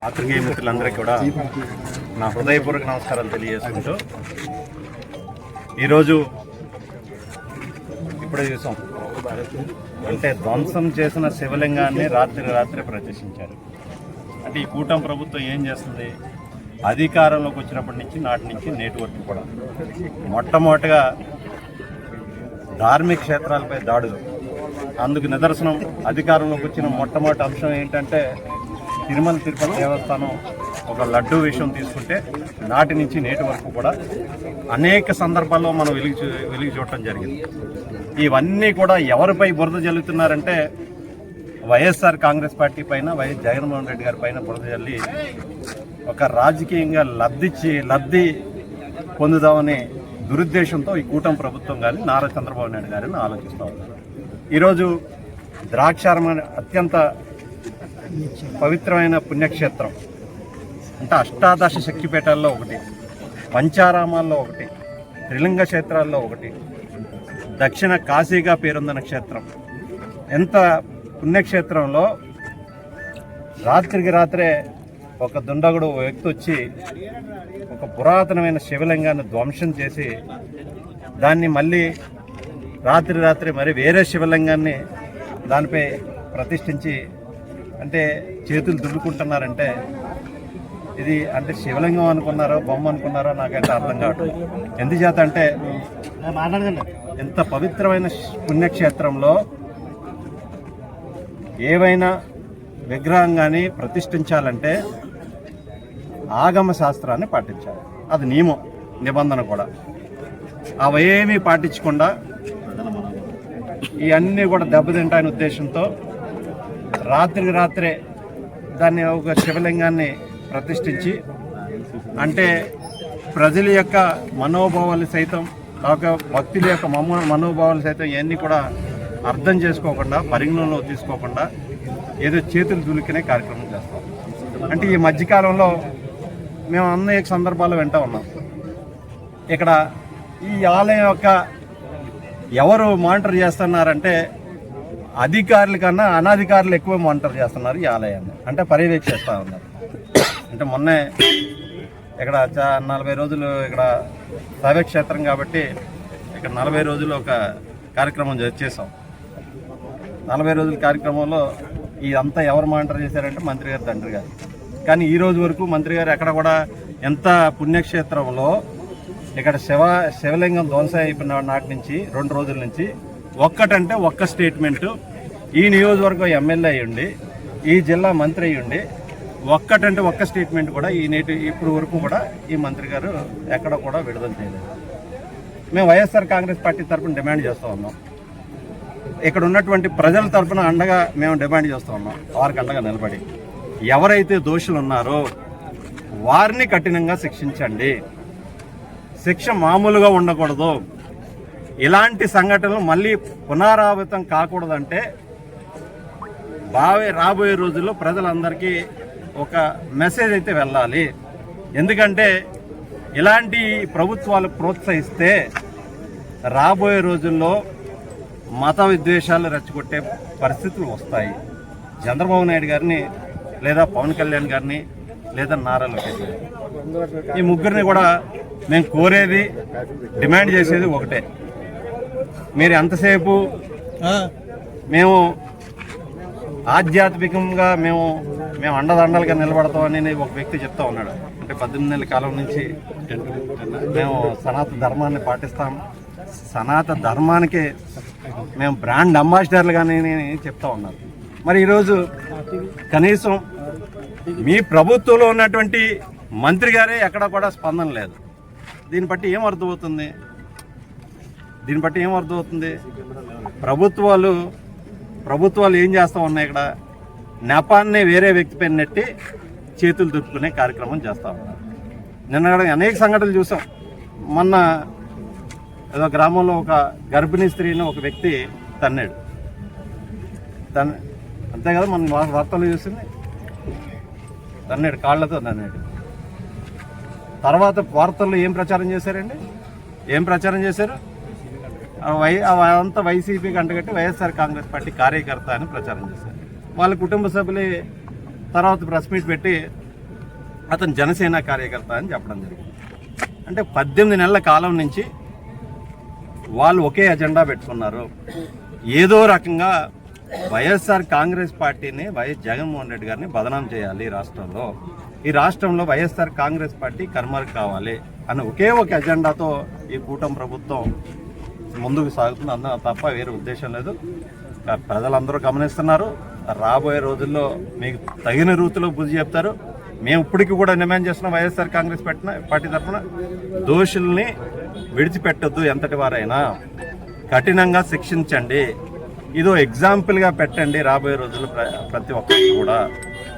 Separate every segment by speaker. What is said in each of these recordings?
Speaker 1: పాత్రికేయ మిత్రులందరికీ కూడా నా హృదయపూర్వక నమస్కారాలు తెలియజేసుకుంటూ ఈరోజు ఇప్పుడే చూసాం అంటే ధ్వంసం చేసిన శివలింగాన్ని రాత్రి ప్రదర్శించారు. అంటే ఈ కూటమి ప్రభుత్వం ఏం చేస్తుంది? అధికారంలోకి వచ్చినప్పటి నుంచి నాటి నుంచి నేటి వరకు కూడా మొట్టమొదటిగా ధార్మిక క్షేత్రాలపై దాడులు. అందుకు నిదర్శనం అధికారంలోకి వచ్చిన మొట్టమొదటి అంశం ఏంటంటే తిరుమల తిరుపతి దేవస్థానం ఒక లడ్డూ విషయం తీసుకుంటే నాటి నుంచి నేటి వరకు కూడా అనేక సందర్భాల్లో మనం వెలిగి చూడటం జరిగింది. ఇవన్నీ కూడా ఎవరిపై బురద జల్లుతున్నారంటే వైఎస్ఆర్ కాంగ్రెస్ పార్టీ పైన, వైఎస్ జగన్మోహన్ రెడ్డి గారి పైన బురద జల్లి ఒక రాజకీయంగా లబ్ధి పొందుదామనే దురుద్దేశంతో ఈ కూటమి ప్రభుత్వం కానీ నారా చంద్రబాబు నాయుడు గారిని ఆలోచిస్తూ ఉన్నారు. ఈరోజు ద్రాక్షారం అత్యంత పవిత్రమైన పుణ్యక్షేత్రం అంటే అష్టాదశ శక్తిపీఠాల్లో ఒకటి, పంచారామాల్లో ఒకటి, త్రిలింగ క్షేత్రాల్లో ఒకటి, దక్షిణ కాశీగా పేరొందిన క్షేత్రం. ఎంత పుణ్యక్షేత్రంలో రాత్రికి రాత్రే ఒక దుండగుడు వ్యక్తి వచ్చి ఒక పురాతనమైన శివలింగాన్ని ధ్వంసం చేసి దాన్ని మళ్ళీ రాత్రి మరి వేరే శివలింగాన్ని దానిపై ప్రతిష్ఠించి అంటే చేతులు దువ్వుకుంటున్నారంటే ఇది అంటే శివలింగం అనుకున్నారో బొమ్మ అనుకున్నారో నాకైతే అర్థం కావట్లేదు. ఎందుచేత అంటే ఎంత పవిత్రమైన పుణ్యక్షేత్రంలో ఏవైనా విగ్రహం కానీ ప్రతిష్ఠించాలంటే ఆగమ శాస్త్రాన్ని పాటించాలి. అది నియమం, నిబంధన కూడా. అవేమీ పాటించకుండా ఇవన్నీ కూడా దెబ్బతింటాయనే ఉద్దేశంతో రాత్రికి రాత్రే దాన్ని ఒక శివలింగాన్ని ప్రతిష్ఠించి అంటే ప్రజల యొక్క మనోభావాలు సైతం ఒక భక్తుల యొక్క మనోభావాలు సైతం ఇవన్నీ కూడా అర్థం చేసుకోకుండా, పరిగణనలో తీసుకోకుండా ఏదో చేతులు దులికినే కార్యక్రమం చేస్తాం. అంటే ఈ మధ్యకాలంలో మేము అనేక సందర్భాలు వింటూ ఉన్నాం. ఇక్కడ ఈ ఆలయం యొక్క ఎవరు మానిటర్ చేస్తున్నారంటే అధికారుల కన్నా అనధికారులు ఎక్కువ మానిటర్ చేస్తున్నారు ఈ ఆలయాన్ని, అంటే పర్యవేక్షిస్తూ ఉన్నారు. అంటే మొన్నే ఇక్కడ 40 రోజులు ఇక్కడ శైవక్షేత్రం కాబట్టి ఇక్కడ 40 రోజులు ఒక కార్యక్రమం చేసాం. 40 రోజుల కార్యక్రమంలో ఇదంతా ఎవరు మానిటర్ చేశారంటే మంత్రి గారు, తండ్రి గారు. కానీ ఈ రోజు వరకు మంత్రి గారు ఎక్కడ కూడా ఎంత పుణ్యక్షేత్రంలో ఇక్కడ శివలింగం ధ్వంసం అయిపోయిన నాటి నుంచి 2 రోజుల నుంచి ఒక్కటంటే ఒక్క స్టేట్మెంటు ఈ నియోజకవర్గం ఎమ్మెల్యే అయ్యుండి, ఈ జిల్లా మంత్రి అయ్యుండి ఒక్కటంటే ఒక్క స్టేట్మెంట్ కూడా ఇప్పుడు వరకు కూడా ఈ మంత్రి గారు ఎక్కడ కూడా విడుదల చేయలేదు. మేము వైఎస్ఆర్ కాంగ్రెస్ పార్టీ తరఫున డిమాండ్ చేస్తూ ఉన్నాం. ఇక్కడ ఉన్నటువంటి ప్రజల తరఫున అండగా మేము డిమాండ్ చేస్తూ ఉన్నాం. వారికి అండగా నిలబడి ఎవరైతే దోషులు ఉన్నారో వారిని కఠినంగా శిక్షించండి. శిక్ష మామూలుగా ఉండకూడదు. ఇలాంటి సంఘటనలు మళ్ళీ పునరావృతం కాకూడదంటే రాబోయే రోజుల్లో ప్రజలందరికీ ఒక మెసేజ్ అయితే వెళ్ళాలి. ఎందుకంటే ఇలాంటి ప్రభుత్వాలు ప్రోత్సహిస్తే రాబోయే రోజుల్లో మత విద్వేషాలు రెచ్చగొట్టే పరిస్థితులు వస్తాయి. చంద్రబాబు నాయుడు గారిని లేదా పవన్ కళ్యాణ్ గారిని లేదా నారా లోకేష్ గారిని, ఈ ముగ్గురిని కూడా మేము కోరేది, డిమాండ్ చేసేది ఒకటే. మీరు ఎంతసేపు మేము ఆధ్యాత్మికంగా మేము అండదండలుగా నిలబడతామని ఒక వ్యక్తి చెప్తా ఉన్నాడు. అంటే 18 నెలల కాలం నుంచి మేము సనాతన ధర్మాన్ని పాటిస్తాం, సనాతన ధర్మానికి మేము బ్రాండ్ అంబాసిడర్లుగానే చెప్తా ఉన్నారు. మరి ఈరోజు కనీసం మీ ప్రభుత్వంలో ఉన్నటువంటి మంత్రి గారే ఎక్కడ కూడా స్పందన లేదు. దీన్ని బట్టి ఏమర్థమవుతుంది? ప్రభుత్వాలు ఏం చేస్తూ ఉన్నాయి? ఇక్కడ నెపాన్ని వేరే వ్యక్తిపై నెట్టి చేతులు దుప్పుకునే కార్యక్రమం చేస్తూ ఉన్నారు. నిన్న అనేక సంఘటనలు చూసాం. మొన్న ఏదో గ్రామంలో ఒక గర్భిణీ స్త్రీని ఒక వ్యక్తి తన్నాడు. అంతే కదా, మన వార్తలు చూసింది. తన్నాడు, కాళ్ళతో తన్నాడు. తర్వాత వార్తల్లో ఏం ప్రచారం చేశారు? అదంతా వైసీపీకి అంటగట్టి వైఎస్ఆర్ కాంగ్రెస్ పార్టీ కార్యకర్త అని ప్రచారం చేశారు. వాళ్ళ కుటుంబ సభ్యులే తర్వాత ప్రెస్ మీట్ పెట్టి అతను జనసేన కార్యకర్త అని చెప్పడం జరిగింది. అంటే 18 నెలల కాలం నుంచి వాళ్ళు ఒకే ఎజెండా పెట్టుకున్నారు. ఏదో రకంగా వైఎస్ఆర్ కాంగ్రెస్ పార్టీని వైఎస్ జగన్మోహన్ రెడ్డి గారిని బదనాం చేయాలి రాష్ట్రంలో. ఈ రాష్ట్రంలో వైఎస్ఆర్ కాంగ్రెస్ పార్టీ కర్మరు కావాలి అని ఒకే ఒక ఎజెండాతో ఈ కూటమి ప్రభుత్వం ముందుకు సాగుతుంది. అందులో తప్ప వేరే ఉద్దేశం లేదు. ప్రజలందరూ గమనిస్తున్నారు. రాబోయే రోజుల్లో మీకు తగిన రీతిలో బుద్ధి చెప్తారు. మేము ఇప్పటికీ కూడా డిమాండ్ చేస్తున్నాం వైఎస్ఆర్ కాంగ్రెస్ పార్టీ తరఫున దోషుల్ని విడిచిపెట్టొద్దు, ఎంతటి వారైనా కఠినంగా శిక్షించండి. ఇదో ఎగ్జాంపుల్గా పెట్టండి రాబోయే రోజుల్లో ప్రతి ఒక్కరికి కూడా.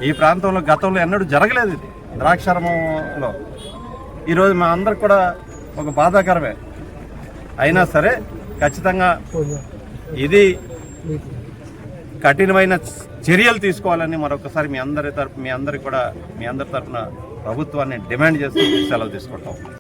Speaker 1: ఈ ప్రాంతంలో గతంలో ఎన్నడూ జరగలేదు. ఇది ద్రాక్షారామంలో ఈరోజు మా అందరికి కూడా ఒక బాధాకరమే. అయినా సరే ఖచ్చితంగా ఇది కఠినమైన చర్యలు తీసుకోవాలని మరొకసారి మీ అందరి తరఫున ప్రభుత్వాన్ని డిమాండ్ చేస్తూ సెలవు తీసుకుంటాం.